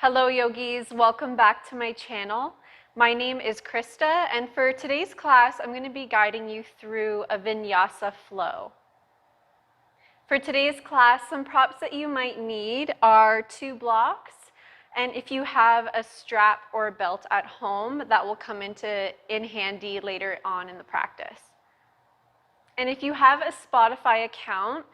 Hello yogis, welcome back to my channel. My name is Krista, and for today's class I'm going to be guiding you through a Vinyasa Flow. For today's class, some props that you might need are 2 blocks, and if you have a strap or a belt at home, that will come in handy later on in the practice. And if you have a Spotify account,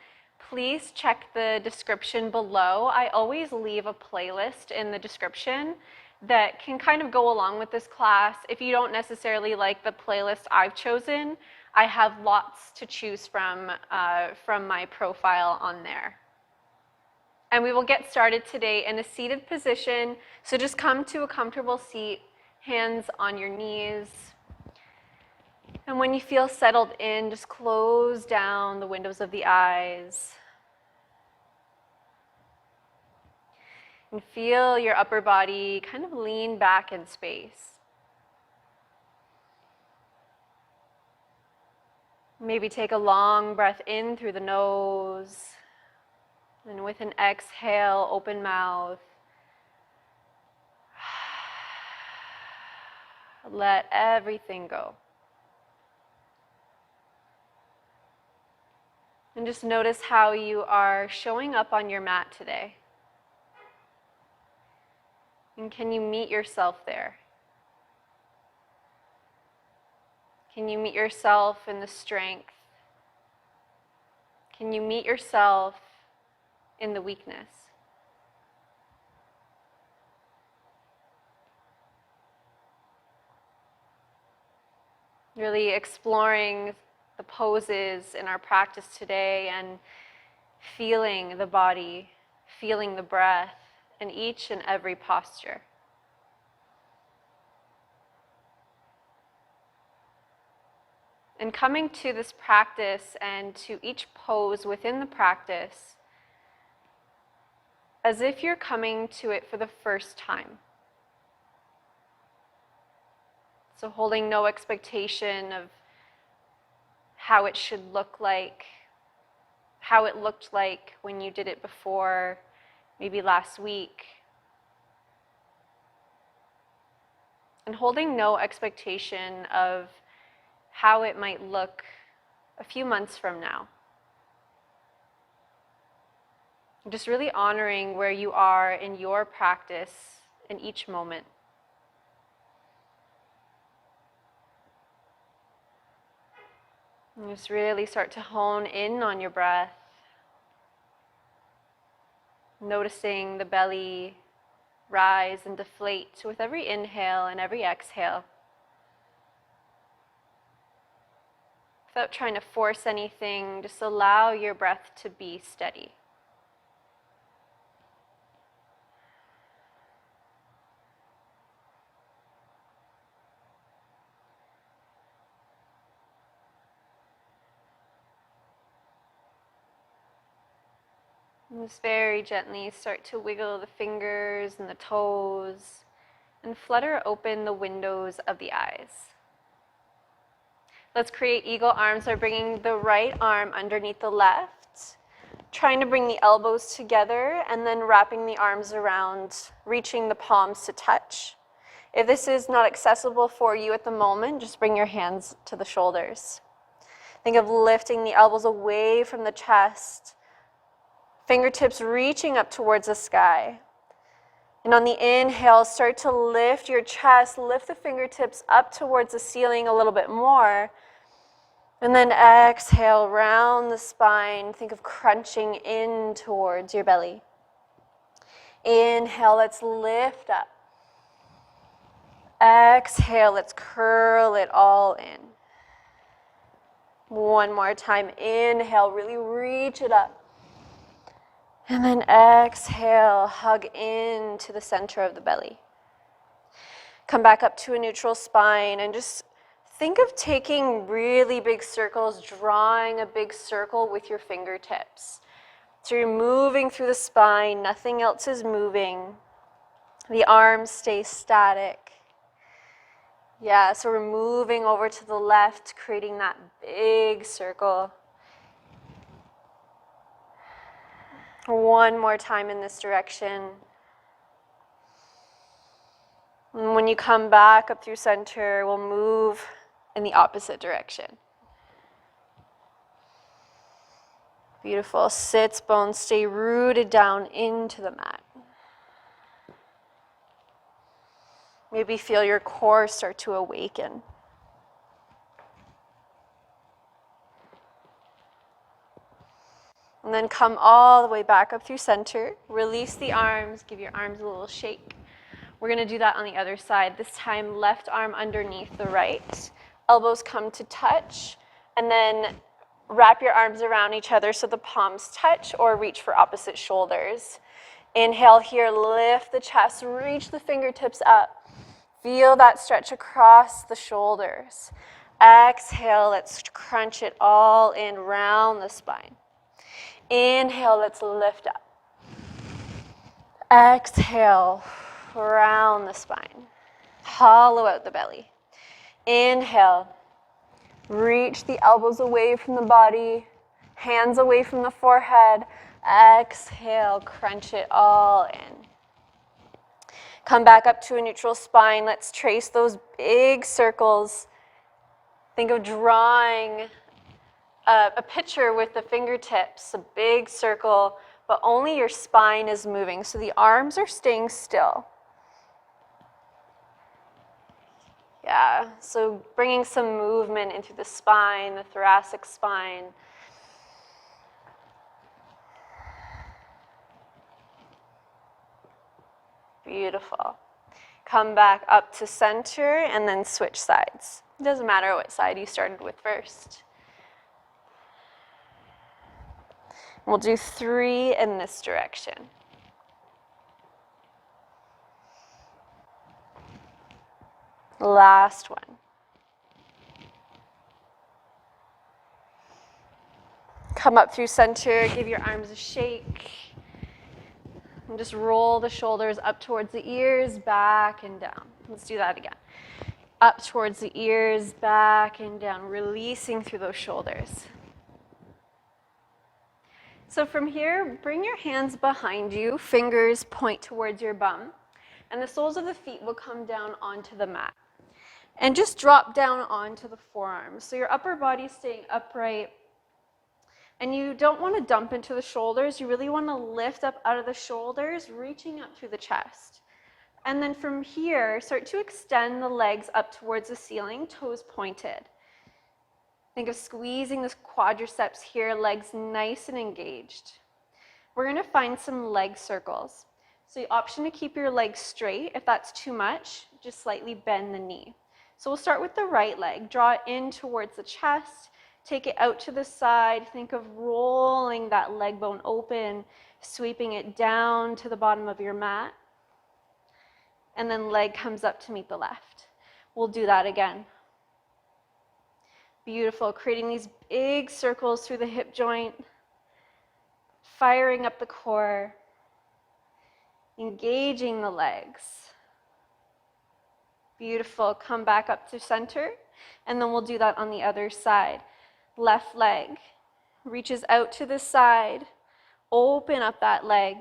please check the description below. I always leave a playlist in the description that can kind of go along with this class. If you don't necessarily like the playlist I've chosen, I have lots to choose from my profile on there. And we will get started today in a seated position. So just come to a comfortable seat, hands on your knees. And when you feel settled in, just close down the windows of the eyes. And feel your upper body kind of lean back in space. Maybe take a long breath in through the nose. And with an exhale, open mouth. Let everything go. And just notice how you are showing up on your mat today. And can you meet yourself there? Can you meet yourself in the strength? Can you meet yourself in the weakness? Really exploring the poses in our practice today and feeling the body, feeling the breath in each and every posture. And coming to this practice and to each pose within the practice as if you're coming to it for the first time. So holding no expectation of how it should look like, how it looked like when you did it before, maybe last week. And holding no expectation of how it might look a few months from now. Just really honoring where you are in your practice in each moment. And just really start to hone in on your breath. Noticing the belly rise and deflate with every inhale and every exhale. Without trying to force anything, just allow your breath to be steady. And just very gently start to wiggle the fingers and the toes and flutter open the windows of the eyes. Let's create eagle arms by bringing the right arm underneath the left, trying to bring the elbows together and then wrapping the arms around, reaching the palms to touch. If this is not accessible for you at the moment, just bring your hands to the shoulders. Think of lifting the elbows away from the chest, fingertips reaching up towards the sky. And on the inhale, start to lift your chest, lift the fingertips up towards the ceiling a little bit more. And then exhale, round the spine. Think of crunching in towards your belly. Inhale, let's lift up. Exhale, let's curl it all in. One more time, inhale, really reach it up. And then exhale, hug into the center of the belly. Come back up to a neutral spine and just think of taking really big circles, drawing a big circle with your fingertips. So you're moving through the spine, nothing else is moving. The arms stay static. Yeah, so we're moving over to the left, creating that big circle. One more time in this direction. And when you come back up through center, we'll move in the opposite direction. Beautiful. Sits bones stay rooted down into the mat. Maybe feel your core start to awaken. And then come all the way back up through center. Release the arms. Give your arms a little shake. We're going to do that on the other side. This time, left arm underneath the right. Elbows come to touch. And then wrap your arms around each other so the palms touch, or reach for opposite shoulders. Inhale here, lift the chest, reach the fingertips up. Feel that stretch across the shoulders. Exhale, let's crunch it all in, round the spine. Inhale, let's lift up. Exhale, round the spine. Hollow out the belly. Inhale, reach the elbows away from the body, hands away from the forehead. Exhale, crunch it all in. Come back up to a neutral spine. Let's trace those big circles. Think of drawing a picture with the fingertips, a big circle, but only your spine is moving, so the arms are staying still. Yeah, so bringing some movement into the spine, the thoracic spine. Beautiful. Come back up to center and then switch sides. It doesn't matter what side you started with first. We'll do 3 in this direction. Last one. Come up through center, give your arms a shake. And just roll the shoulders up towards the ears, back and down. Let's do that again. Up towards the ears, back and down, releasing through those shoulders. So from here, bring your hands behind you, fingers point towards your bum, and the soles of the feet will come down onto the mat. And just drop down onto the forearms. So your upper body is staying upright. And you don't want to dump into the shoulders. You really want to lift up out of the shoulders, reaching up through the chest. And then from here, start to extend the legs up towards the ceiling, toes pointed. Think of squeezing the quadriceps here, legs nice and engaged. We're going to find some leg circles. So the option to keep your legs straight. If that's too much, just slightly bend the knee. So we'll start with the right leg. Draw it in towards the chest. Take it out to the side. Think of rolling that leg bone open, sweeping it down to the bottom of your mat. And then leg comes up to meet the left. We'll do that again. Beautiful, creating these big circles through the hip joint, firing up the core, engaging the legs. Beautiful, come back up to center, and then we'll do that on the other side. Left leg reaches out to the side, open up that leg,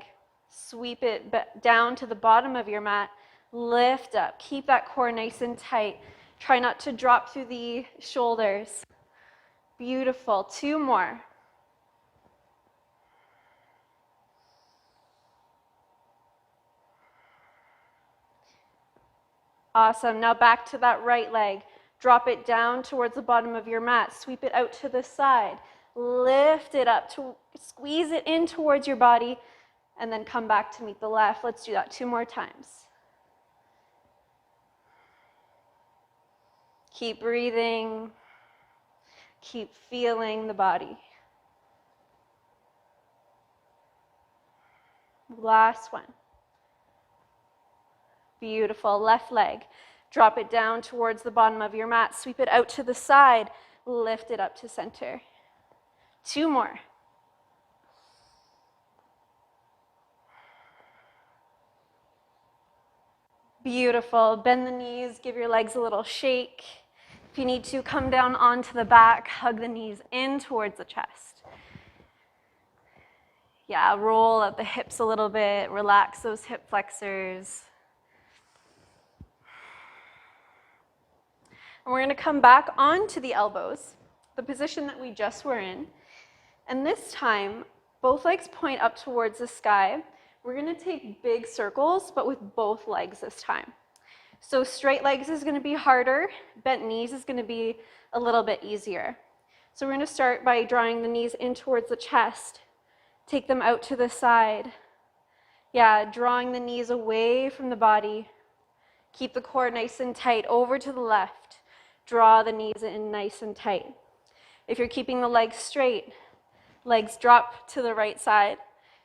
sweep it down to the bottom of your mat, lift up, keep that core nice and tight. Try not to drop through the shoulders. Beautiful. 2 more. Awesome. Now back to that right leg. Drop it down towards the bottom of your mat. Sweep it out to the side. Lift it up, to squeeze it in towards your body, and then come back to meet the left. Let's do that 2 more times. Keep breathing. Keep feeling the body. Last one. Beautiful. Left leg. Drop it down towards the bottom of your mat. Sweep it out to the side. Lift it up to center. 2 more. Beautiful. Bend the knees. Give your legs a little shake. If you need to, come down onto the back. Hug the knees in towards the chest. Yeah, roll out the hips a little bit. Relax those hip flexors. And we're going to come back onto the elbows, the position that we just were in. And this time, both legs point up towards the sky. We're going to take big circles, but with both legs this time. So straight legs is going to be harder. Bent knees is going to be a little bit easier. So we're going to start by drawing the knees in towards the chest. Take them out to the side. Yeah, drawing the knees away from the body. Keep the core nice and tight over to the left. Draw the knees in nice and tight. If you're keeping the legs straight, legs drop to the right side.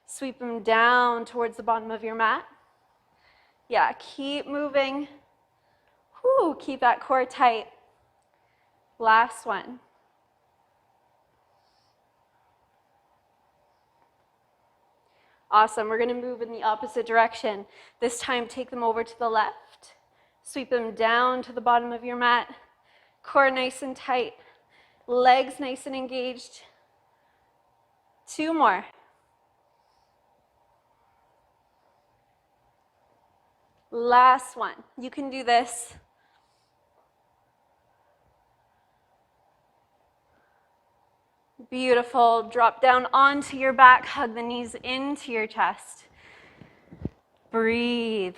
Sweep them down towards the bottom of your mat. Yeah, keep moving. Whew, keep that core tight. Last one. Awesome. We're going to move in the opposite direction. This time, take them over to the left. Sweep them down to the bottom of your mat. Core nice and tight. Legs nice and engaged. 2 more. Last one. You can do this. Beautiful. Drop down onto your back. Hug the knees into your chest. Breathe.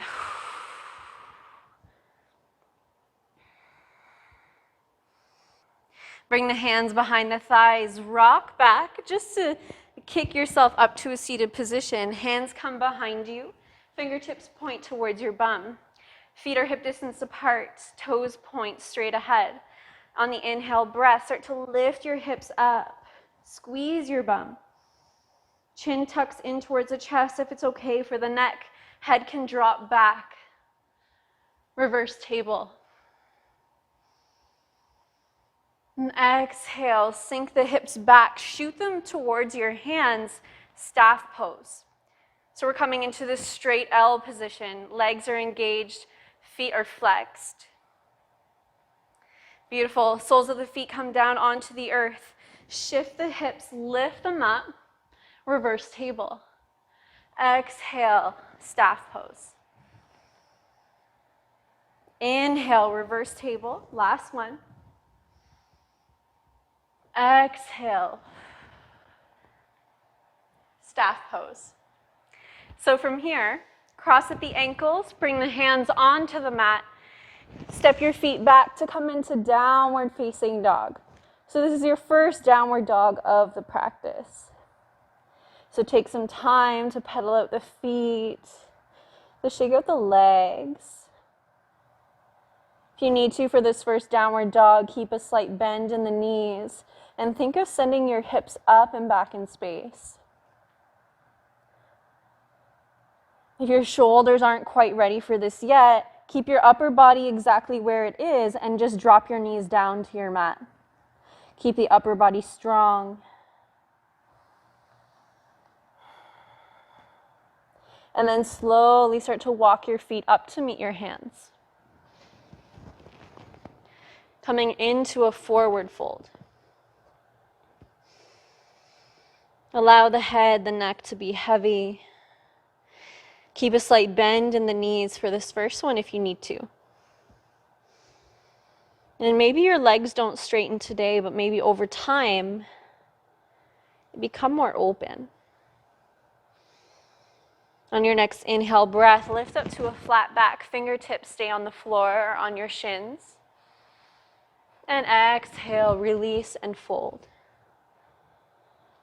Bring the hands behind the thighs. Rock back just to kick yourself up to a seated position. Hands come behind you. Fingertips point towards your bum. Feet are hip distance apart. Toes point straight ahead. On the inhale breath, start to lift your hips up. Squeeze your bum. Chin tucks in towards the chest if it's okay for the neck. Head can drop back. Reverse table. And exhale, sink the hips back. Shoot them towards your hands. Staff pose. So we're coming into this straight L position. Legs are engaged. Feet are flexed. Beautiful. Soles of the feet come down onto the earth. Shift the hips, lift them up. Reverse table. Exhale, staff pose. Inhale, reverse table. Last one. Exhale, staff pose. So from here, cross at the ankles, bring the hands onto the mat. Step your feet back to come into downward facing dog. So this is your first downward dog of the practice. So take some time to pedal out the feet, to shake out the legs. If you need to for this first downward dog, keep a slight bend in the knees and think of sending your hips up and back in space. If your shoulders aren't quite ready for this yet, keep your upper body exactly where it is and just drop your knees down to your mat. Keep the upper body strong. And then slowly start to walk your feet up to meet your hands. Coming into a forward fold. Allow the head, the neck to be heavy. Keep a slight bend in the knees for this first one if you need to. And maybe your legs don't straighten today, but maybe over time, become more open. On your next inhale breath, lift up to a flat back. Fingertips stay on the floor or on your shins. And exhale, release and fold.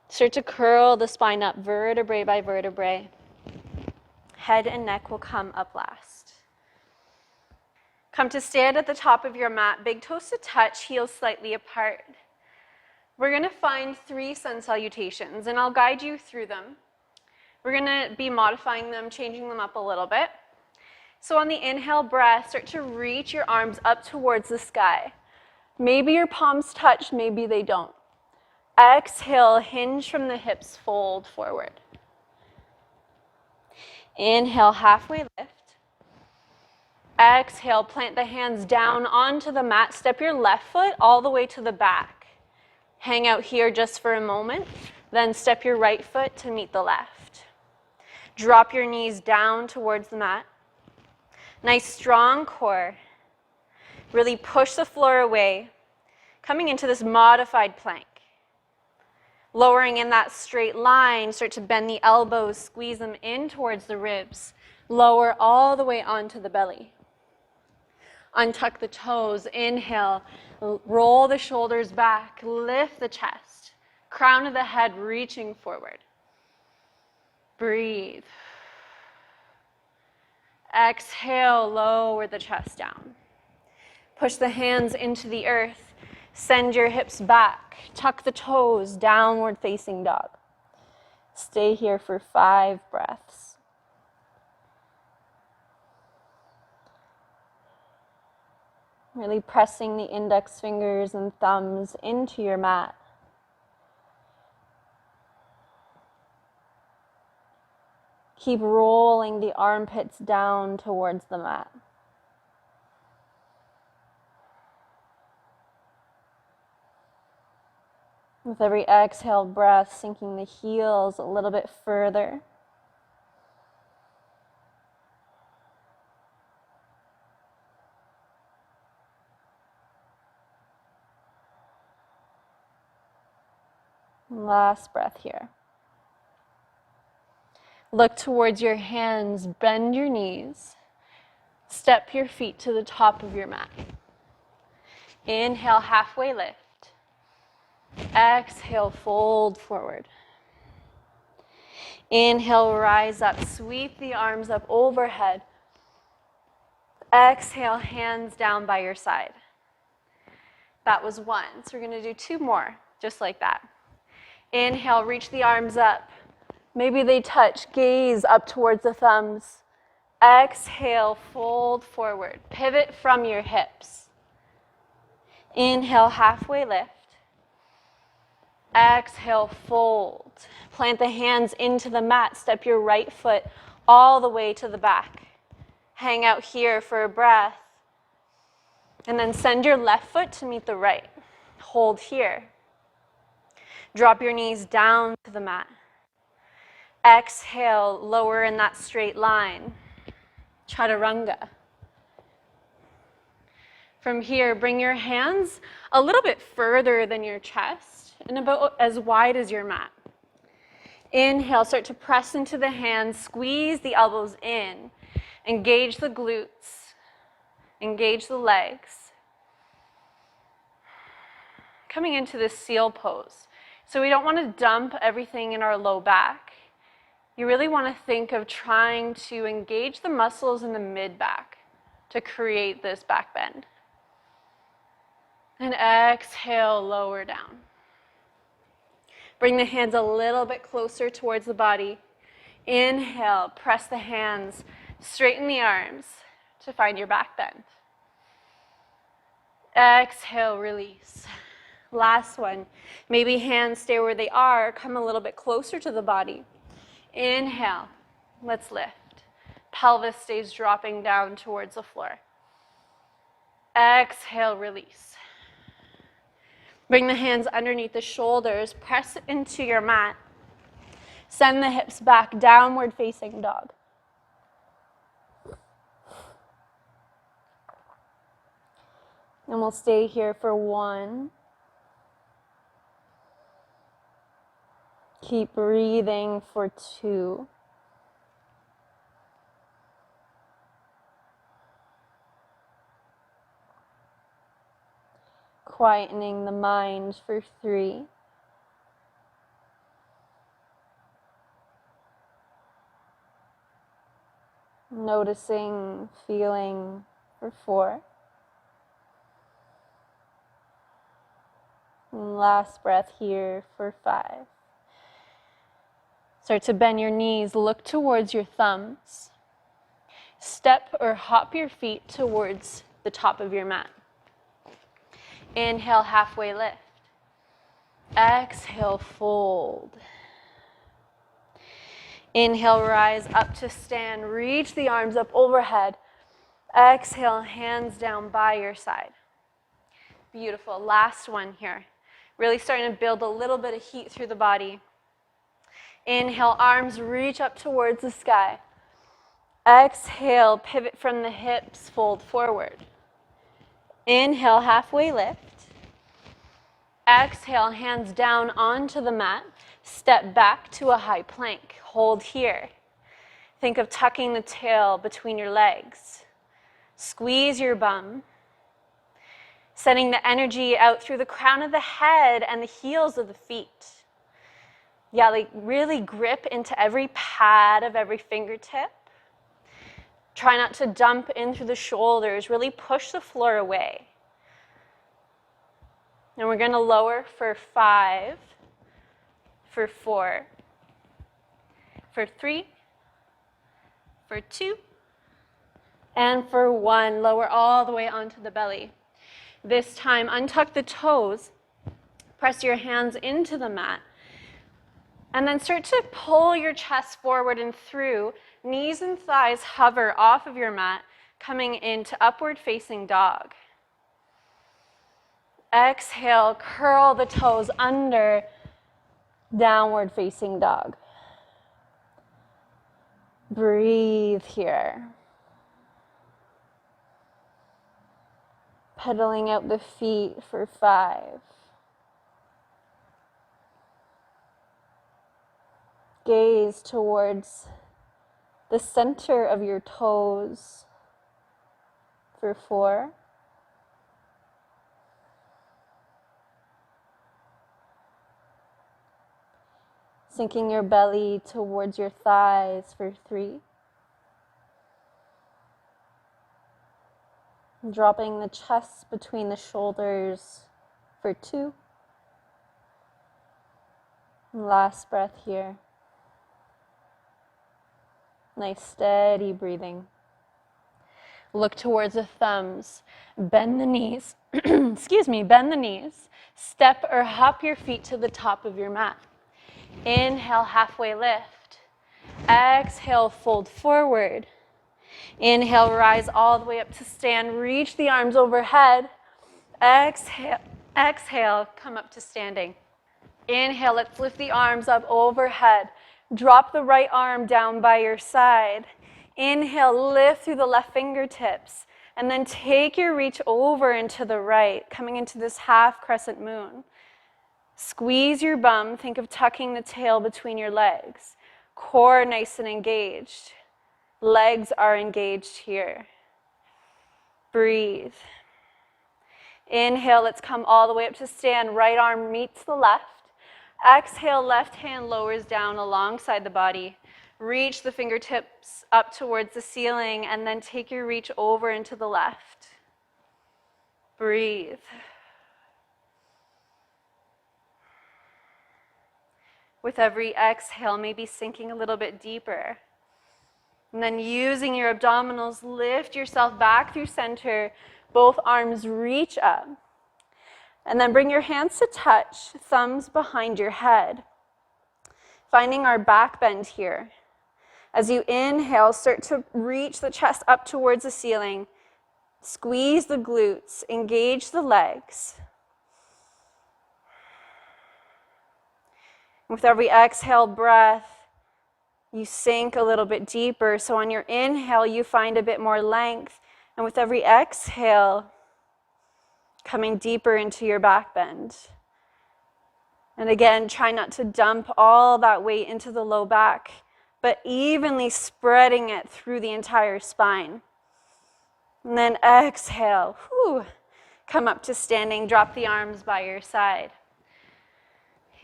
Start to curl the spine up vertebrae by vertebrae. Head and neck will come up last. Come to stand at the top of your mat, big toes to touch, heels slightly apart. We're going to find 3 sun salutations, and I'll guide you through them. We're going to be modifying them, changing them up a little bit. So on the inhale breath, start to reach your arms up towards the sky. Maybe your palms touch, maybe they don't. Exhale, hinge from the hips, fold forward. Inhale, halfway lift. Exhale, plant the hands down onto the mat. Step your left foot all the way to the back. Hang out here just for a moment. Then step your right foot to meet the left. Drop your knees down towards the mat. Nice strong core. Really push the floor away, coming into this modified plank. Lowering in that straight line, start to bend the elbows, squeeze them in towards the ribs. Lower all the way onto the belly. Untuck the toes, inhale, roll the shoulders back, lift the chest. Crown of the head reaching forward. Breathe. Exhale, lower the chest down. Push the hands into the earth. Send your hips back. Tuck the toes, downward facing dog. Stay here for 5 breaths. Really pressing the index fingers and thumbs into your mat. Keep rolling the armpits down towards the mat. With every exhale breath, sinking the heels a little bit further. Last breath here. Look towards your hands, bend your knees, step your feet to the top of your mat. Inhale, halfway lift. Exhale, fold forward. Inhale, rise up, sweep the arms up overhead. Exhale, hands down by your side. That was 1. So we're going to do 2 more, just like that. Inhale, reach the arms up. Maybe they touch, gaze up towards the thumbs. Exhale, fold forward. Pivot from your hips. Inhale, halfway lift. Exhale, fold. Plant the hands into the mat. Step your right foot all the way to the back. Hang out here for a breath. And then send your left foot to meet the right. Hold here. Drop your knees down to the mat. Exhale, lower in that straight line. Chaturanga. From here, bring your hands a little bit further than your chest and about as wide as your mat. Inhale, start to press into the hands, squeeze the elbows in, engage the glutes, engage the legs. Coming into this seal pose. So we don't want to dump everything in our low back. You really want to think of trying to engage the muscles in the mid-back to create this back bend. And exhale, lower down. Bring the hands a little bit closer towards the body. Inhale, press the hands, straighten the arms to find your back bend. Exhale, release. Last one. Maybe hands stay where they are, come a little bit closer to the body. Inhale, let's lift. Pelvis stays dropping down towards the floor. Exhale, release. Bring the hands underneath the shoulders, press into your mat. Send the hips back, downward facing dog. And we'll stay here for 1. Keep breathing for 2. Quietening the mind for 3. Noticing, feeling for 4. And last breath here for 5. Start to bend your knees, look towards your thumbs. Step or hop your feet towards the top of your mat. Inhale, halfway lift. Exhale, fold. Inhale, rise up to stand. Reach the arms up overhead. Exhale, hands down by your side. Beautiful. Last one here. Really starting to build a little bit of heat through the body. Inhale, arms reach up towards the sky. Exhale, pivot from the hips, fold forward. Inhale, halfway lift. Exhale, hands down onto the mat. Step back to a high plank. Hold here. Think of tucking the tail between your legs. Squeeze your bum. Sending the energy out through the crown of the head and the heels of the feet. Yeah, like really grip into every pad of every fingertip. Try not to dump in through the shoulders. Really push the floor away. And we're going to lower for 5, for 4, for 3, for 2, and for 1. Lower all the way onto the belly. This time, untuck the toes. Press your hands into the mat. And then start to pull your chest forward and through. Knees and thighs hover off of your mat, coming into upward facing dog. Exhale, curl the toes under, downward facing dog. Breathe here. Pedaling out the feet for 5. Gaze towards the center of your toes for 4. Sinking your belly towards your thighs for 3. Dropping the chest between the shoulders for 2. Last breath here. Nice steady breathing. Look towards the thumbs. Bend the knees. Bend the knees. Step or hop your feet to the top of your mat. Inhale, halfway lift. Exhale, fold forward. Inhale, rise all the way up to stand. Reach the arms overhead. Exhale, come up to standing. Inhale, let's lift the arms up overhead. Drop the right arm down by your side. Inhale, lift through the left fingertips. And then take your reach over into the right, coming into this half crescent moon. Squeeze your bum. Think of tucking the tail between your legs. Core nice and engaged. Legs are engaged here. Breathe. Inhale, let's come all the way up to stand. Right arm meets the left. Exhale, left hand lowers down alongside the body. Reach the fingertips up towards the ceiling and then take your reach over into the left. Breathe. With every exhale, maybe sinking a little bit deeper. And then using your abdominals, lift yourself back through center. Both arms reach up. And then bring your hands to touch, thumbs behind your head. Finding our back bend here. As you inhale, start to reach the chest up towards the ceiling. Squeeze the glutes, engage the legs. With every exhale breath, you sink a little bit deeper. So on your inhale, you find a bit more length. And with every exhale, coming deeper into your back bend. And again, try not to dump all that weight into the low back, but evenly spreading it through the entire spine. And then exhale, come up to standing, drop the arms by your side.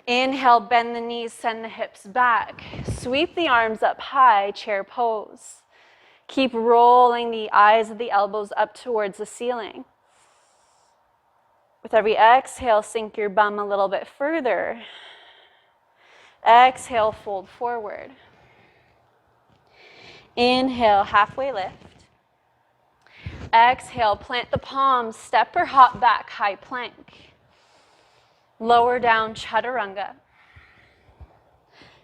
Inhale, bend the knees, send the hips back. Sweep the arms up high, chair pose. Keep rolling the eyes of the elbows up towards the ceiling. With every exhale, sink your bum a little bit further. Exhale, fold forward. Inhale, halfway lift. Exhale, plant the palms, step or hop back, high plank. Lower down, chaturanga.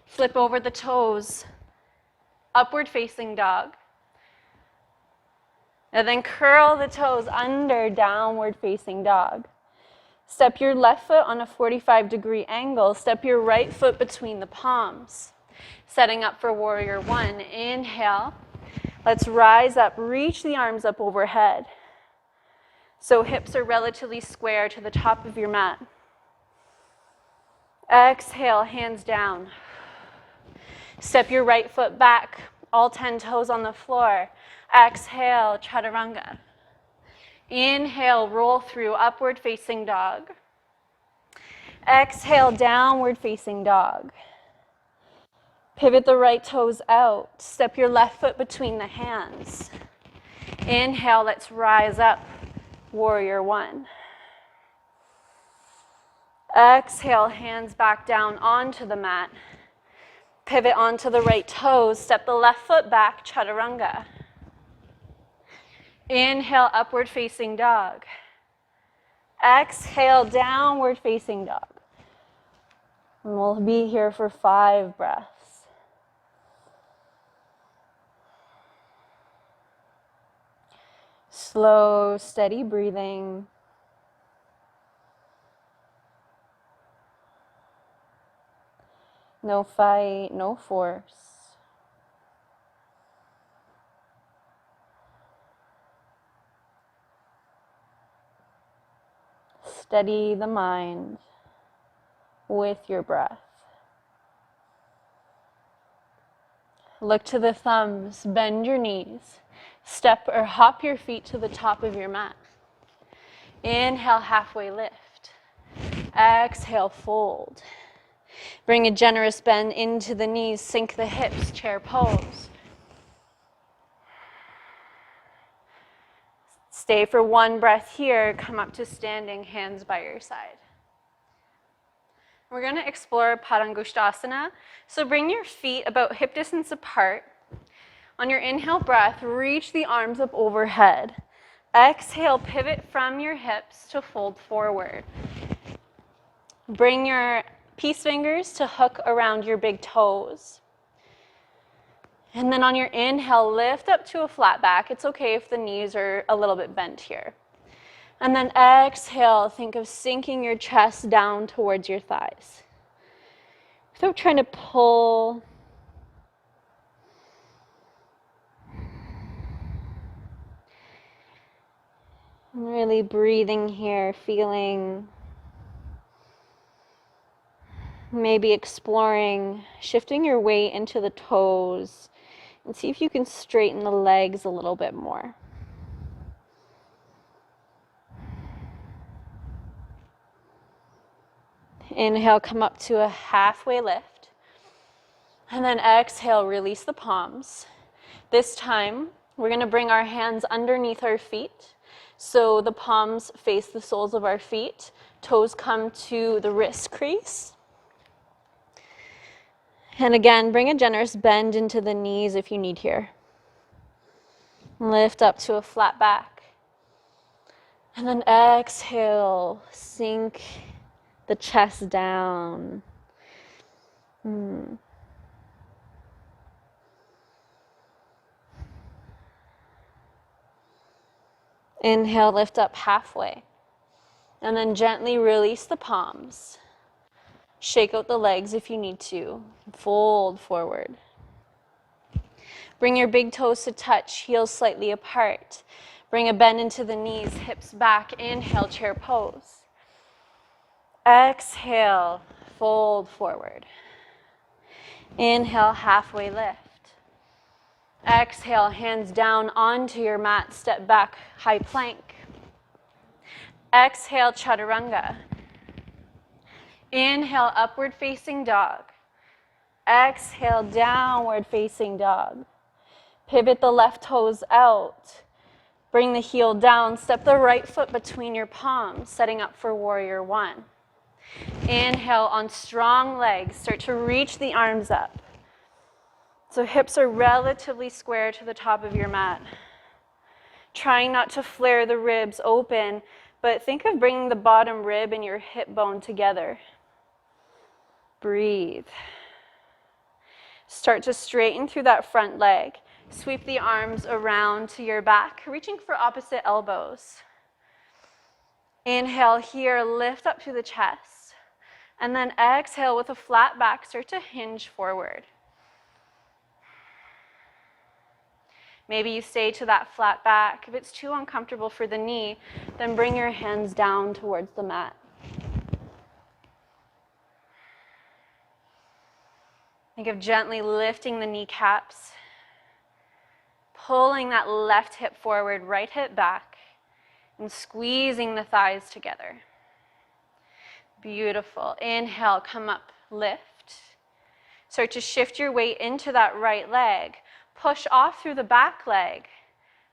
Flip over the toes, upward facing dog. And then curl the toes under, downward facing dog. Step your left foot on a 45-degree angle. Step your right foot between the palms. Setting up for warrior one. Inhale. Let's rise up. Reach the arms up overhead. So hips are relatively square to the top of your mat. Exhale, hands down. Step your right foot back, all 10 toes on the floor. Exhale, chaturanga. Inhale, roll through, upward facing dog. Exhale, downward facing dog. Pivot the right toes out. Step your left foot between the hands. Inhale, let's rise up, warrior one. Exhale, hands back down onto the mat. Pivot onto the right toes. Step the left foot back, chaturanga. Inhale, upward facing dog. Exhale, downward facing dog. And we'll be here for 5 breaths. Slow, steady breathing. No fight, no force. Steady the mind with your breath. Look to the thumbs, bend your knees. Step or hop your feet to the top of your mat. Inhale, halfway lift. Exhale, fold. Bring a generous bend into the knees, sink the hips, chair pose. Stay for 1 breath here, come up to standing, hands by your side. We're going to explore Padangusthasana. So bring your feet about hip distance apart. On your inhale breath, reach the arms up overhead. Exhale, pivot from your hips to fold forward. Bring your peace fingers to hook around your big toes. And then on your inhale, lift up to a flat back. It's okay if the knees are a little bit bent here. And then exhale, think of sinking your chest down towards your thighs. Without trying to pull. And really breathing here, feeling, maybe exploring, shifting your weight into the toes, and see if you can straighten the legs a little bit more. Inhale, come up to a halfway lift. And then exhale, release the palms. This time, we're going to bring our hands underneath our feet. So the palms face the soles of our feet. Toes come to the wrist crease. And again, bring a generous bend into the knees if you need here. Lift up to a flat back. And then exhale, sink the chest down. Inhale, lift up halfway. And then gently release the palms. Shake out the legs if you need to. Fold forward. Bring your big toes to touch, heels slightly apart. Bring a bend into the knees, hips back. Inhale, chair pose. Exhale, fold forward. Inhale, halfway lift. Exhale, hands down onto your mat, step back, high plank. Exhale, chaturanga. Inhale, upward facing dog. Exhale, downward facing dog. Pivot the left toes out. Bring the heel down, step the right foot between your palms, setting up for warrior one. Inhale on strong legs, start to reach the arms up. So hips are relatively square to the top of your mat. Trying not to flare the ribs open, but think of bringing the bottom rib and your hip bone together. Breathe. Start to straighten through that front leg. Sweep the arms around to your back, reaching for opposite elbows. Inhale here, lift up to the chest. And then exhale with a flat back, start to hinge forward. Maybe you stay to that flat back. If it's too uncomfortable for the knee, then bring your hands down towards the mat. Think of gently lifting the kneecaps, pulling that left hip forward, right hip back, and squeezing the thighs together. Beautiful. Inhale, come up, lift. Start to shift your weight into that right leg. Push off through the back leg.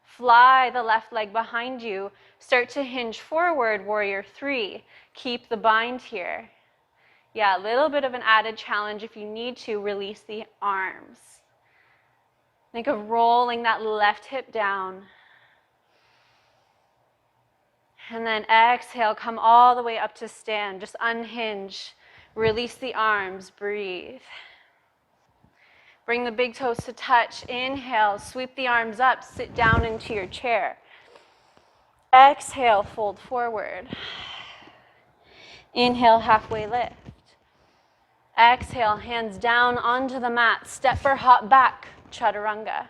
Fly the left leg behind you. Start to hinge forward, warrior three. Keep the bind here. Yeah, a little bit of an added challenge if you need to. Release the arms. Think of rolling that left hip down. And then exhale, come all the way up to stand. Just unhinge. Release the arms. Breathe. Bring the big toes to touch. Inhale, sweep the arms up. Sit down into your chair. Exhale, fold forward. Inhale, halfway lift. Exhale, hands down onto the mat. Step or hop back, chaturanga.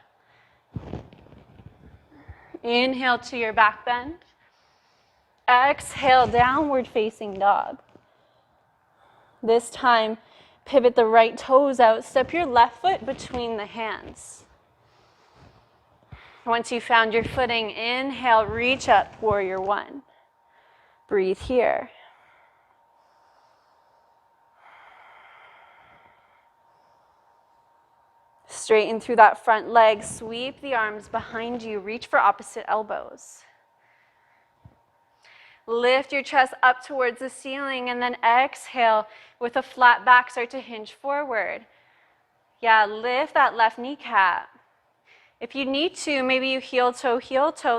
Inhale to your back bend. Exhale, downward facing dog. This time, pivot the right toes out. Step your left foot between the hands. Once you found your footing, inhale, reach up, warrior one. Breathe here. Straighten through that front leg, sweep the arms behind you, reach for opposite elbows. Lift your chest up towards the ceiling and then exhale with a flat back, start to hinge forward. Yeah, lift that left kneecap. If you need to, maybe you heel toe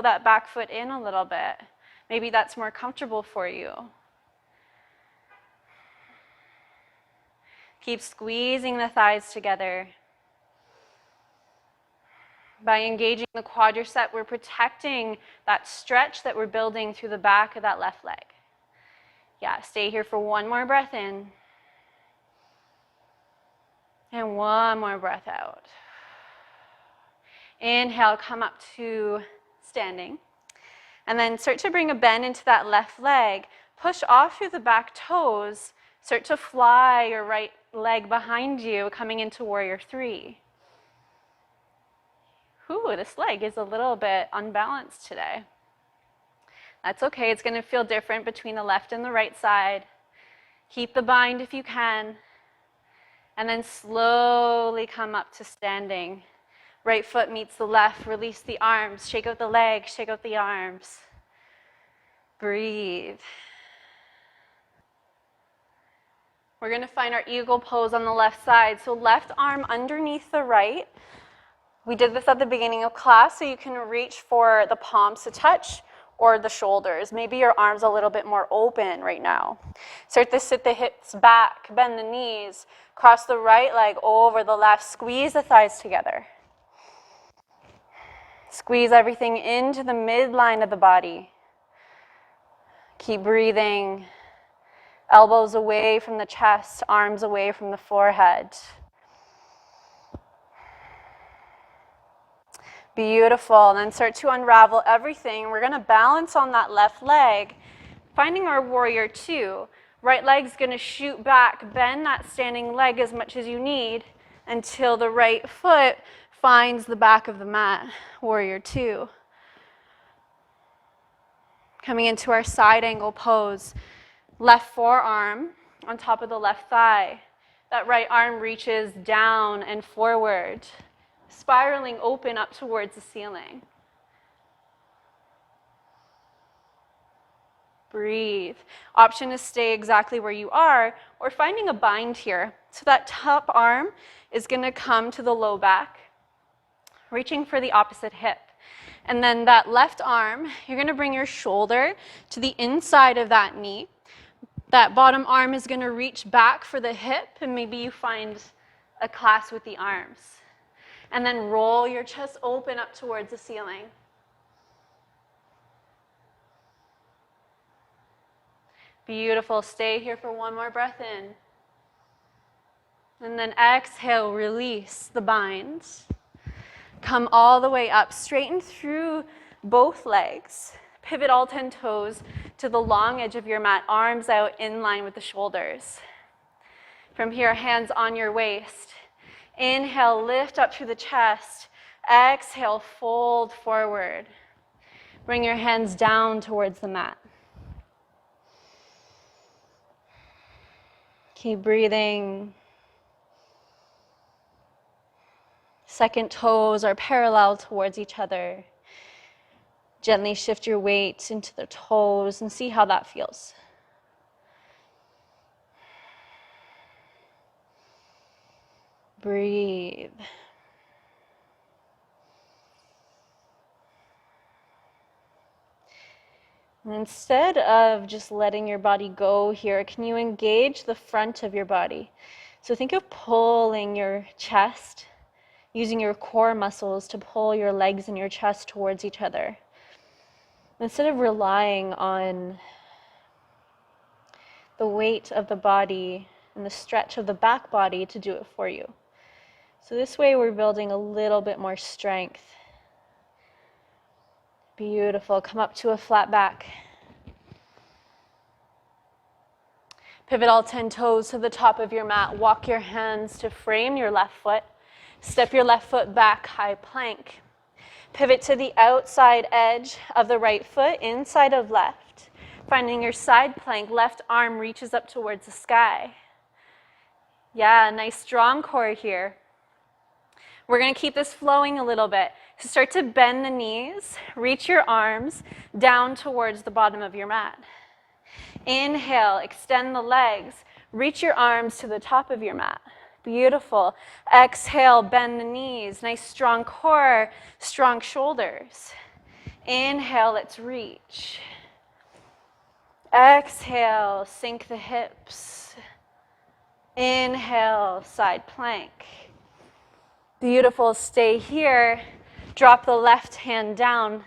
that back foot in a little bit. Maybe that's more comfortable for you. Keep squeezing the thighs together. By engaging the quadricep, we're protecting that stretch that we're building through the back of that left leg. Yeah, stay here for one more breath in. And one more breath out. Inhale, come up to standing. And then start to bring a bend into that left leg. Push off through the back toes. Start to fly your right leg behind you, coming into warrior three. Ooh, this leg is a little bit unbalanced today. That's okay, it's gonna feel different between the left and the right side. Keep the bind if you can. And then slowly come up to standing. Right foot meets the left, release the arms, shake out the legs, shake out the arms. Breathe. We're gonna find our eagle pose on the left side. So left arm underneath the right. We did this at the beginning of class, so you can reach for the palms to touch or the shoulders. Maybe your arms a little bit more open right now. Start to sit the hips back, bend the knees, cross the right leg over the left, squeeze the thighs together. Squeeze everything into the midline of the body. Keep breathing. Elbows away from the chest, arms away from the forehead. Beautiful. And then start to unravel everything. We're going to balance on that left leg, finding our warrior two. Right leg's going to shoot back, bend that standing leg as much as you need until the right foot finds the back of the mat, warrior two. Coming into our side angle pose. Left forearm on top of the left thigh. That right arm reaches down and forward, spiraling open up towards the ceiling. Breathe. Option is stay exactly where you are or finding a bind here. So that top arm is going to come to the low back, reaching for the opposite hip. And then that left arm, you're going to bring your shoulder to the inside of that knee. That bottom arm is going to reach back for the hip, and maybe you find a clasp with the arms. And then roll your chest open up towards the ceiling. Beautiful. Stay here for one more breath in. And then exhale, release the binds. Come all the way up, straighten through both legs. Pivot all 10 toes to the long edge of your mat, arms out in line with the shoulders. From here, hands on your waist. Inhale, lift up through the chest. Exhale, fold forward. Bring your hands down towards the mat. Keep breathing. Second toes are parallel towards each other. Gently shift your weight into the toes and see how that feels. Breathe. And instead of just letting your body go here, can you engage the front of your body? So think of pulling your chest, using your core muscles to pull your legs and your chest towards each other. Instead of relying on the weight of the body and the stretch of the back body to do it for you. So this way we're building a little bit more strength. Beautiful. Come up to a flat back. Pivot all 10 toes to the top of your mat. Walk your hands to frame your left foot. Step your left foot back, high plank. Pivot to the outside edge of the right foot, inside of left. Finding your side plank, left arm reaches up towards the sky. Yeah, nice strong core here. We're going to keep this flowing a little bit. So start to bend the knees, reach your arms down towards the bottom of your mat. Inhale, extend the legs, reach your arms to the top of your mat. Beautiful. Exhale, bend the knees. Nice strong core, strong shoulders. Inhale, let's reach. Exhale, sink the hips. Inhale, side plank. Beautiful. Stay here. Drop the left hand down.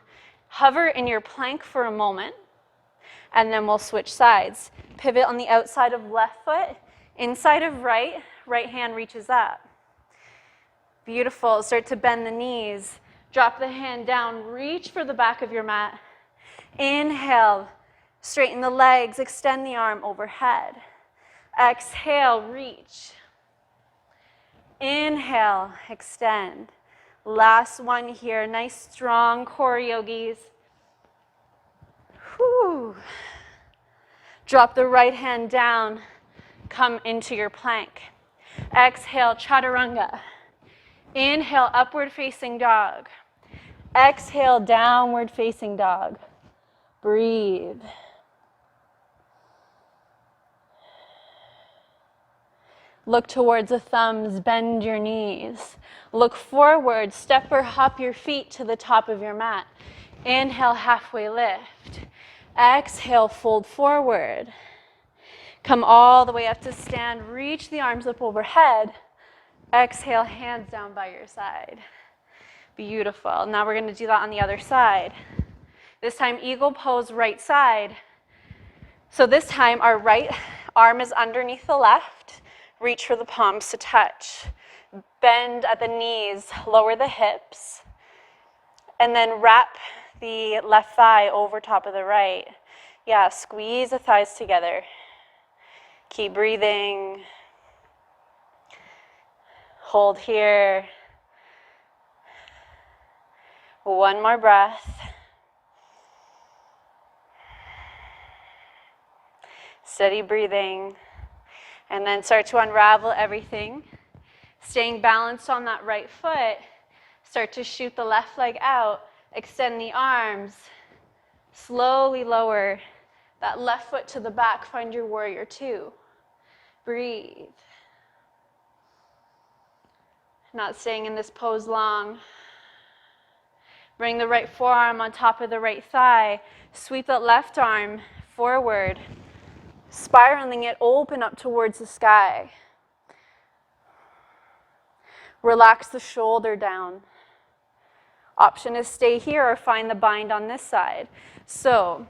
Hover in your plank for a moment, and then we'll switch sides. Pivot on the outside of left foot, inside of right. Right hand reaches up. Beautiful. Start to bend the knees. Drop the hand down. Reach for the back of your mat. Inhale. Straighten the legs. Extend the arm overhead. Exhale. Reach. Inhale. Extend. Last one here. Nice strong core, yogis. Whew. Drop the right hand down. Come into your plank. Exhale, chaturanga. Inhale, upward facing dog. Exhale, downward facing dog. Breathe. Look towards the thumbs, bend your knees. Look forward, step or hop your feet to the top of your mat. Inhale, halfway lift. Exhale, fold forward. Come all the way up to stand. Reach the arms up overhead. Exhale, hands down by your side. Beautiful. Now we're going to do that on the other side. This time, eagle pose, right side. So this time, our right arm is underneath the left. Reach for the palms to touch. Bend at the knees, lower the hips. And then wrap the left thigh over top of the right. Yeah, squeeze the thighs together. Keep breathing. Hold here. One more breath. Steady breathing. And then start to unravel everything. Staying balanced on that right foot. Start to shoot the left leg out. Extend the arms. Slowly lower that left foot to the back. Find your warrior two. Breathe. Not staying in this pose long. Bring the right forearm on top of the right thigh. Sweep that left arm forward. Spiraling it open up towards the sky. Relax the shoulder down. Option is stay here or find the bind on this side. So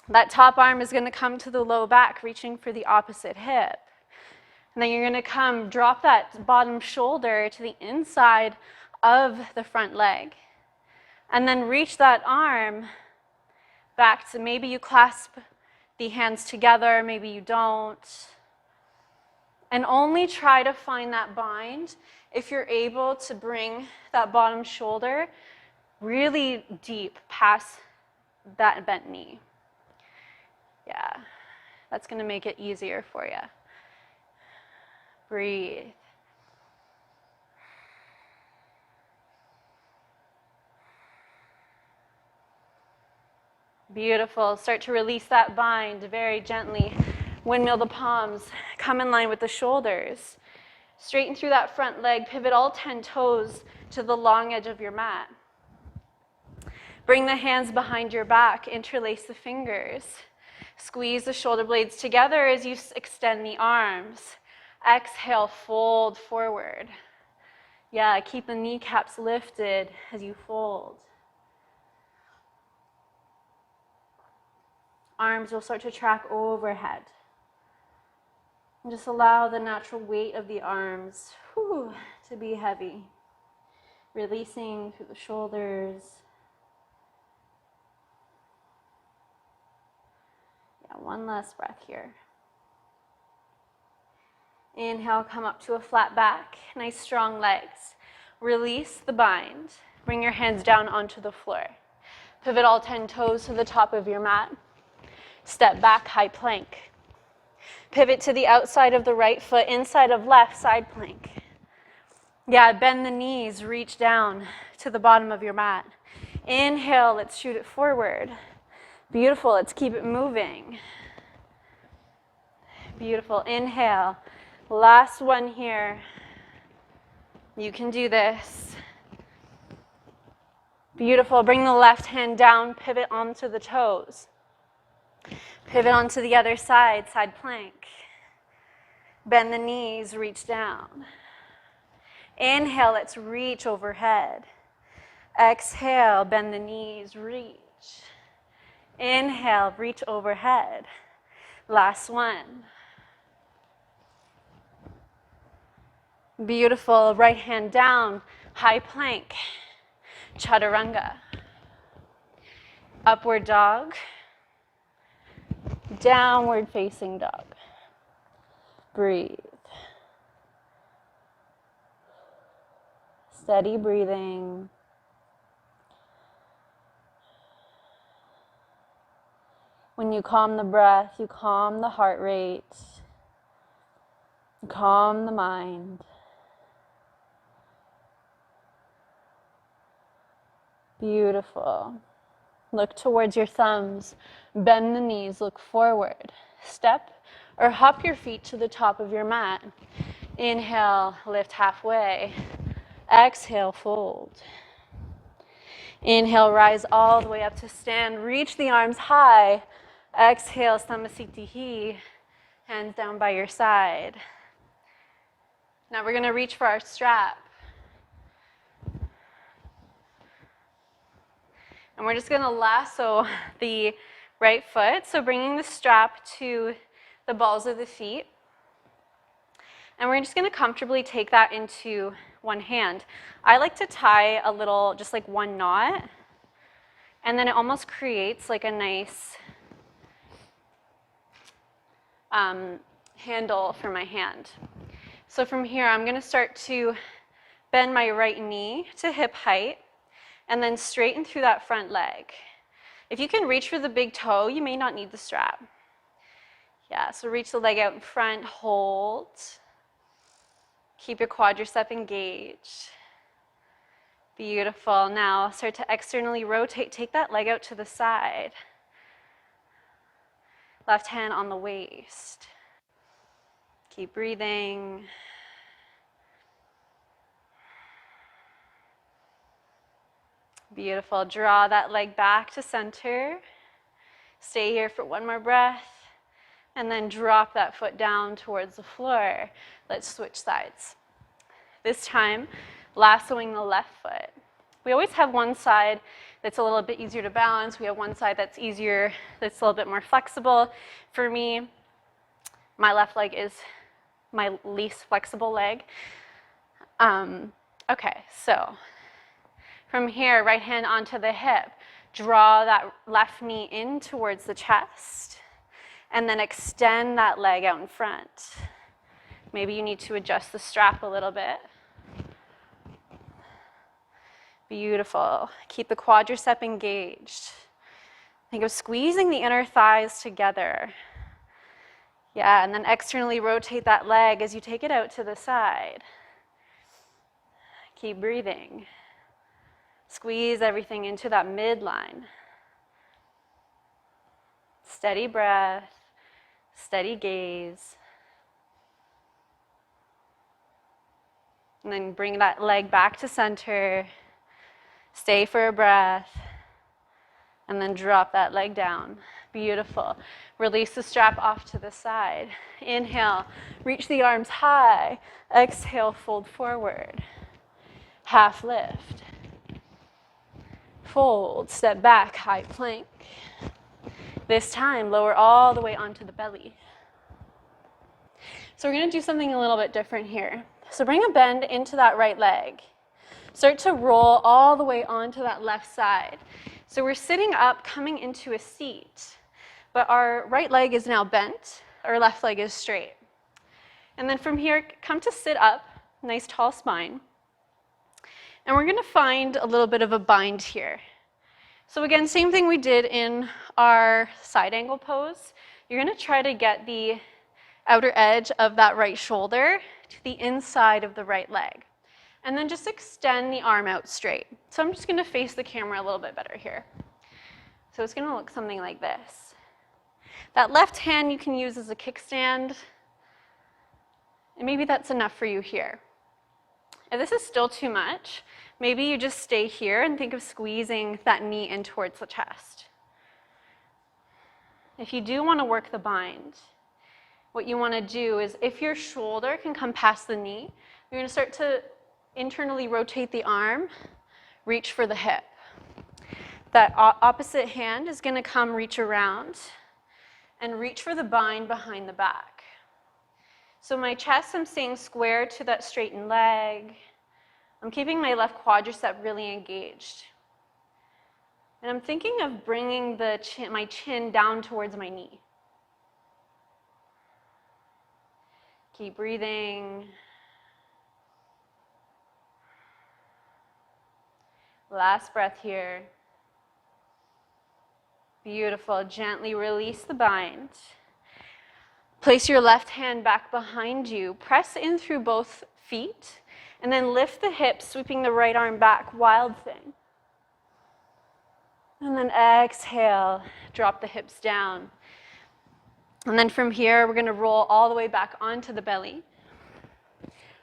that top arm is going to come to the low back, reaching for the opposite hip. And then you're going to drop that bottom shoulder to the inside of the front leg. And then reach that arm back to, maybe you clasp the hands together, maybe you don't. And only try to find that bind if you're able to bring that bottom shoulder really deep past that bent knee. Yeah, that's going to make it easier for you. Breathe. Beautiful. Start to release that bind very gently. Windmill the palms. Come in line with the shoulders. Straighten through that front leg. Pivot all 10 toes to the long edge of your mat. Bring the hands behind your back. Interlace the fingers. Squeeze the shoulder blades together as you extend the arms. Exhale, fold forward. Yeah, keep the kneecaps lifted as you fold. Arms will start to track overhead. And just allow the natural weight of the arms to be heavy. Releasing through the shoulders. Yeah, one last breath here. Inhale, come up to a flat back. Nice strong legs. Release the bind. Bring your hands down onto the floor. Pivot all 10 toes to the top of your mat. Step back, high plank. Pivot to the outside of the right foot, inside of left, side plank. Yeah, bend the knees, reach down to the bottom of your mat. Inhale, let's shoot it forward. Beautiful, let's keep it moving. Beautiful, inhale. Last one here. You can do this. Beautiful, bring the left hand down, pivot onto the toes. Pivot onto the other side, side plank. Bend the knees, reach down. Inhale, let's reach overhead. Exhale, bend the knees, reach. Inhale, reach overhead. Last one. Beautiful, right hand down, high plank. Chaturanga. Upward dog. Downward facing dog. Breathe. Steady breathing. When you calm the breath, you calm the heart rate. You calm the mind. Beautiful. Look towards your thumbs. Bend the knees, look forward. Step or hop your feet to the top of your mat. Inhale, lift halfway. Exhale, fold. Inhale, rise all the way up to stand. Reach the arms high. Exhale, Samasthiti. Hands down by your side. Now we're going to reach for our strap. And we're just going to lasso the right foot. So bringing the strap to the balls of the feet. And we're just going to comfortably take that into one hand. I like to tie a little, just like one knot. And then it almost creates like a nice handle for my hand. So from here, I'm going to start to bend my right knee to hip height. And then straighten through that front leg. If you can reach for the big toe, you may not need the strap. Yeah, so reach the leg out in front, hold. Keep your quadricep engaged. Beautiful. Now start to externally rotate. Take that leg out to the side. Left hand on the waist. Keep breathing. Beautiful. Draw that leg back to center. Stay here for one more breath. And then drop that foot down towards the floor. Let's switch sides. This time, lassoing the left foot. We always have one side that's a little bit easier to balance. We have one side that's easier, that's a little bit more flexible. For me, my left leg is my least flexible leg. Okay, so From here, right hand onto the hip. Draw that left knee in towards the chest, and then extend that leg out in front. Maybe you need to adjust the strap a little bit. Beautiful. Keep the quadricep engaged. Think of squeezing the inner thighs together. Yeah, and then externally rotate that leg as you take it out to the side. Keep breathing. Squeeze everything into that midline. Steady breath, steady gaze. And then bring that leg back to center. Stay for a breath. And then drop that leg down. Beautiful. Release the strap off to the side. Inhale, reach the arms high. Exhale, fold forward. Half lift. Fold, step back, high plank. This time, lower all the way onto the belly. So we're going to do something a little bit different here. So bring a bend into that right leg. Start to roll all the way onto that left side. So we're sitting up, coming into a seat, but our right leg is now bent, our left leg is straight. And then from here, come to sit up, nice tall spine. And we're going to find a little bit of a bind here. So again, same thing we did in our side angle pose. You're going to try to get the outer edge of that right shoulder to the inside of the right leg. And then just extend the arm out straight. So I'm just going to face the camera a little bit better here. So it's going to look something like this. That left hand you can use as a kickstand. And maybe that's enough for you here. If this is still too much, maybe you just stay here and think of squeezing that knee in towards the chest. If you do want to work the bind, what you want to do is if your shoulder can come past the knee, you're going to start to internally rotate the arm, reach for the hip. That opposite hand is going to come reach around and reach for the bind behind the back. So my chest, I'm staying square to that straightened leg. I'm keeping my left quadricep really engaged. And I'm thinking of bringing my chin down towards my knee. Keep breathing. Last breath here. Beautiful. Gently release the bind. Place your left hand back behind you. Press in through both feet. And then lift the hips, sweeping the right arm back. Wild thing. And then exhale. Drop the hips down. And then from here, we're going to roll all the way back onto the belly.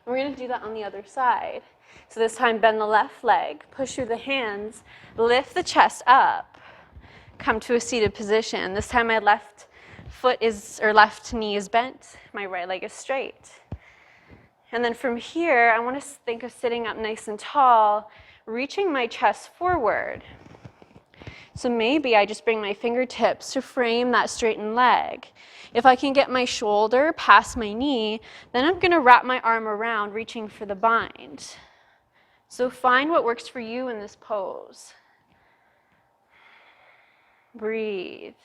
We're going to do that on the other side. So this time, bend the left leg, push through the hands, lift the chest up, come to a seated position. This time, my left knee is bent, my right leg is straight. And then from here, I want to think of sitting up nice and tall, reaching my chest forward. So maybe I just bring my fingertips to frame that straightened leg. If I can get my shoulder past my knee, then I'm going to wrap my arm around, reaching for the bind. So find what works for you in this pose. Breathe.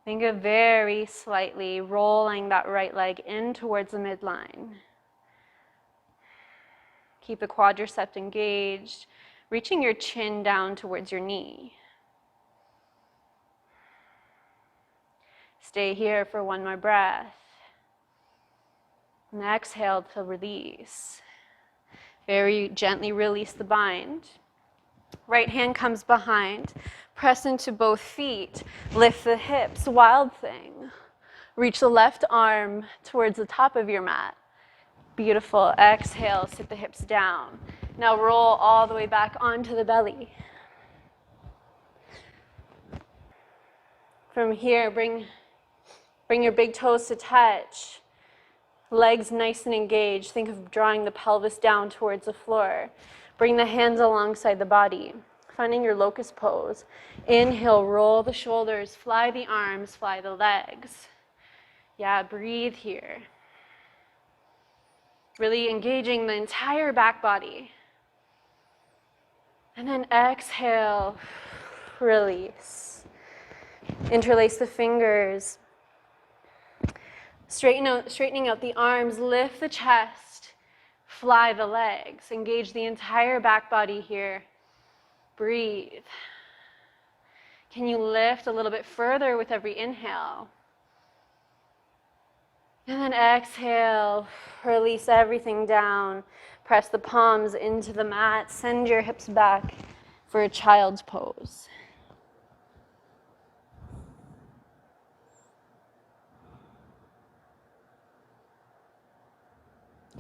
Think of very slightly rolling that right leg in towards the midline. Keep the quadricep engaged, reaching your chin down towards your knee. Stay here for one more breath. And exhale to release. Very gently release the bind. Right hand comes behind. Press into both feet. Lift the hips. Wild thing. Reach the left arm towards the top of your mat. Beautiful. Exhale, sit the hips down. Now roll all the way back onto the belly. From here, bring your big toes to touch. Legs nice and engaged. Think of drawing the pelvis down towards the floor. Bring the hands alongside the body. Finding your locust pose. Inhale, roll the shoulders, fly the arms, fly the legs. Yeah, breathe here. Really engaging the entire back body. And then exhale, release. Interlace the fingers. Straightening out the arms, lift the chest, fly the legs. Engage the entire back body here. Breathe. Can you lift a little bit further with every inhale? And then exhale, release everything down. Press the palms into the mat. Send your hips back for a child's pose.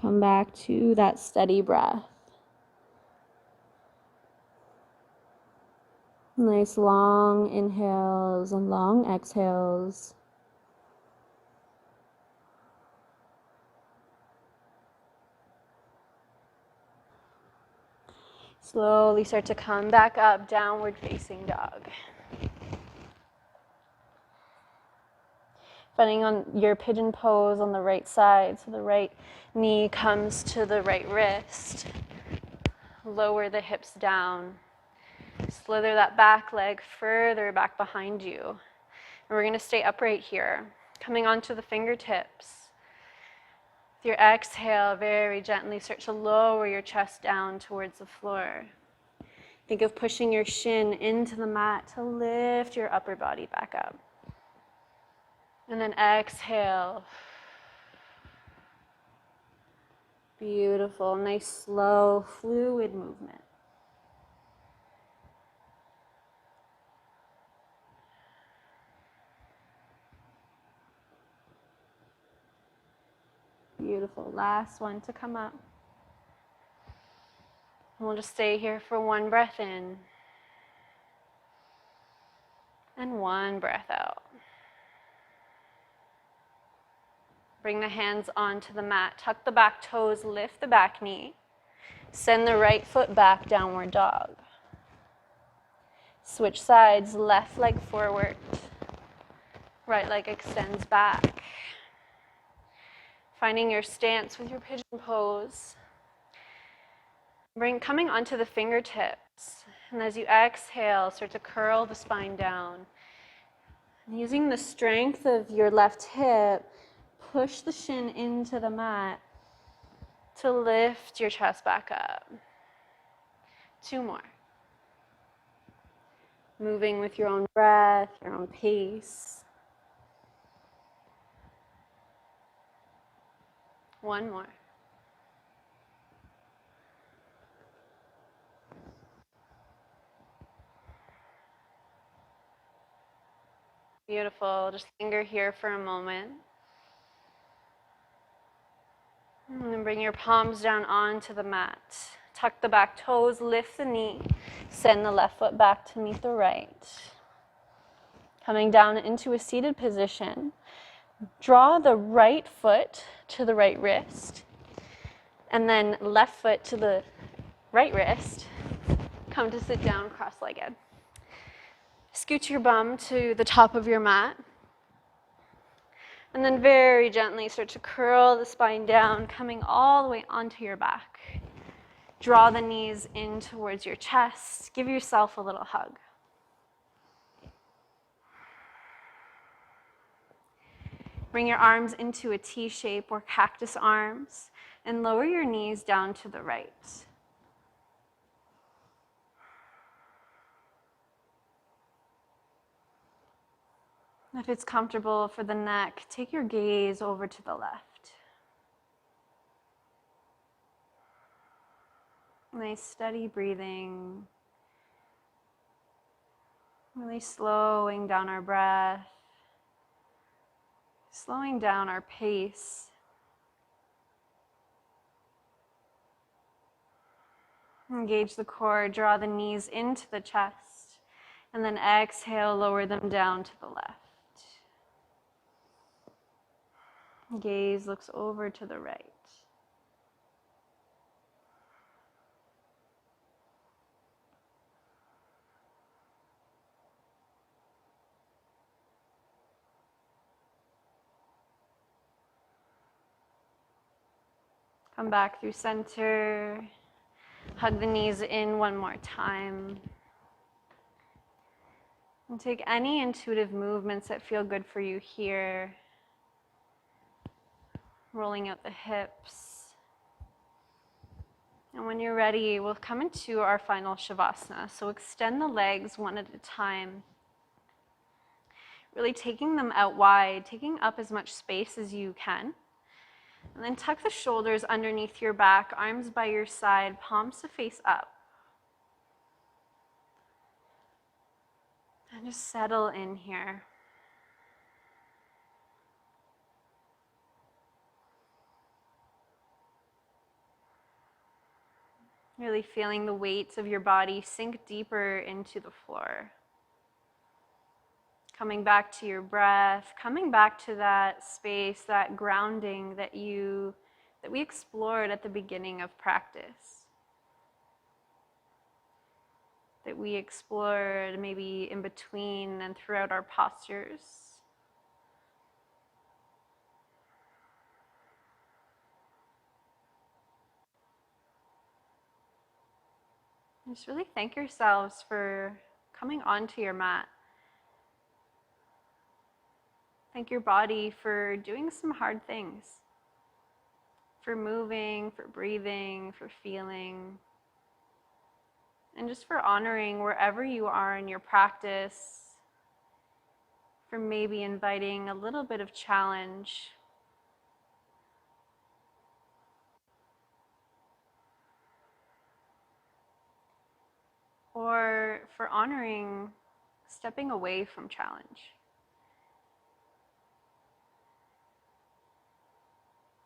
Come back to that steady breath. Nice long inhales and long exhales. Slowly start to come back up, downward facing dog. Finding on your pigeon pose on the right side, so the right knee comes to the right wrist. Lower the hips down. Slither that back leg further back behind you. And we're going to stay upright here, coming onto the fingertips. With your exhale, very gently start to lower your chest down towards the floor. Think of pushing your shin into the mat to lift your upper body back up. And then exhale. Beautiful, nice, slow, fluid movement. Beautiful. Last one to come up. And we'll just stay here for one breath in. And one breath out. Bring the hands onto the mat. Tuck the back toes, lift the back knee. Send the right foot back, downward dog. Switch sides, left leg forward. Right leg extends back. Finding your stance with your pigeon pose. Coming onto the fingertips. And as you exhale, start to curl the spine down. And using the strength of your left hip, push the shin into the mat to lift your chest back up. 2 more. Moving with your own breath, your own pace. 1 more. Beautiful. Just linger here for a moment. And then bring your palms down onto the mat. Tuck the back toes, lift the knee. Send the left foot back to meet the right. Coming down into a seated position. Draw the right foot to the right wrist. And then left foot to the right wrist. Come to sit down cross-legged. Scoot your bum to the top of your mat. And then very gently start to curl the spine down, coming all the way onto your back. Draw the knees in towards your chest. Give yourself a little hug. Bring your arms into a T shape or cactus arms and lower your knees down to the right. If it's comfortable for the neck, take your gaze over to the left. Nice steady breathing. Really slowing down our breath. Slowing down our pace. Engage the core, draw the knees into the chest, and then exhale, lower them down to the left. Gaze looks over to the right. Come back through center. Hug the knees in one more time. And take any intuitive movements that feel good for you here. Rolling out the hips. And when you're ready, we'll come into our final Shavasana. So extend the legs one at a time. Really taking them out wide, taking up as much space as you can. And then tuck the shoulders underneath your back, arms by your side, palms to face up. And just settle in here. Really feeling the weight of your body sink deeper into the floor. Coming back to your breath, coming back to that space, that grounding that we explored at the beginning of practice. That we explored maybe in between and throughout our postures. Just really thank yourselves for coming onto your mat. Thank your body for doing some hard things. For moving, for breathing, for feeling. And just for honoring wherever you are in your practice. For maybe inviting a little bit of challenge. Or for honoring stepping away from challenge.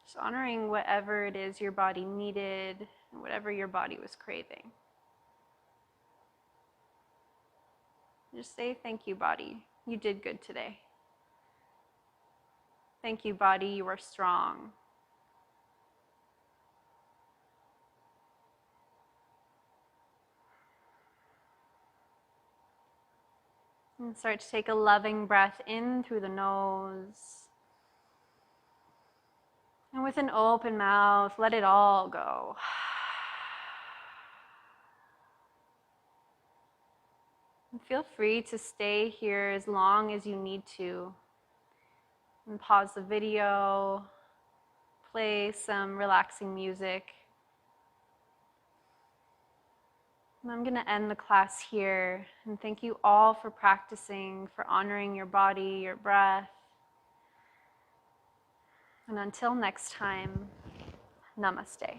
Just honoring whatever it is your body needed and whatever your body was craving. Just say, thank you, body. You did good today. Thank you, body. You are strong. And start to take a loving breath in through the nose. And with an open mouth, let it all go. And feel free to stay here as long as you need to. And pause the video, play some relaxing music. And I'm going to end the class here. And thank you all for practicing, for honoring your body, your breath. And until next time, namaste.